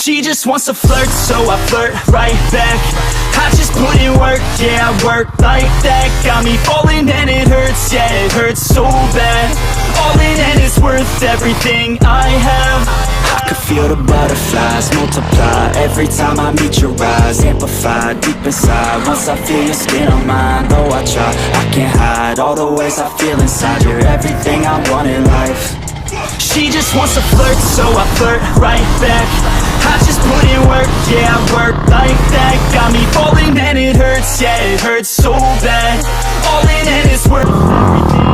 She just wants to flirt, so I flirt right back. I just put in work, yeah, I work like that. Got me falling and it hurts, yeah, it hurts so bad. All in and it's worth everything I have. I could feel the butterflies multiply every time I meet your eyes. Amplified deep inside, once I feel your skin on mine. Though I try, I can't hide all the ways I feel inside. You're everything I want in life. She just wants to flirt, so I flirt right back. I just put in work, yeah, I work like that. Got me falling and it hurts, yeah, it hurts so bad. All in and it's worth everything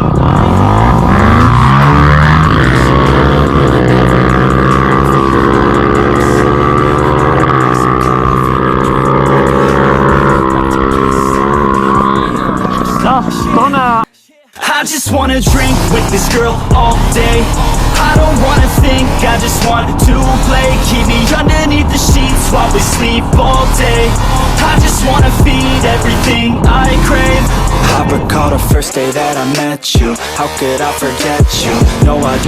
I just wanna drink with this girl all day. I don't wanna think, I just want to play. Keep me underneath the sheets while we sleep all day. I just wanna feed everything I crave. I recall the first day that I met you. How could I forget you? No, I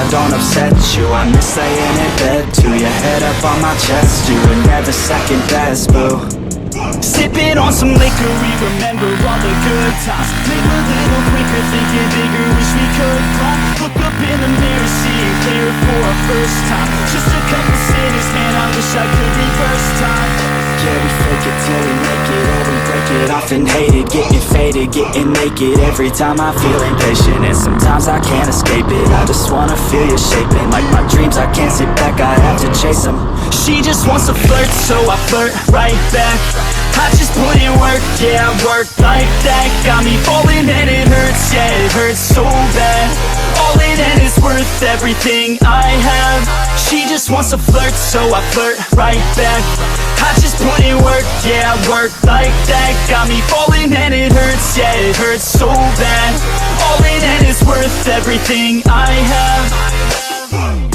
don't upset you. I miss laying in bed too. Your head up on my chest, you were never second best, boo. Sipping on some liquor, we remember all the good times. Live a little quicker, thinking bigger, wish we could climb. Look up in the mirror, see it clear for our first time. Just a couple sinners, man, I wish I could reverse time. Yeah, we fake it till we make it, or we break it off and hate it. Getting faded, getting naked, every time I feel impatient. And sometimes I can't escape it, I just wanna feel you shaping. Like my dreams, I can't sit back, I have to chase them. She just wants to flirt, so I flirt right back. I just put in work, yeah, I work like that. Got me falling and it hurts, yeah, it hurts so bad. All in and it's worth everything I have. She just wants to flirt, so I flirt right back. I just put in work, yeah, I work like that. Got me falling and it hurts, yeah, it hurts so bad. All in and it's worth everything I have.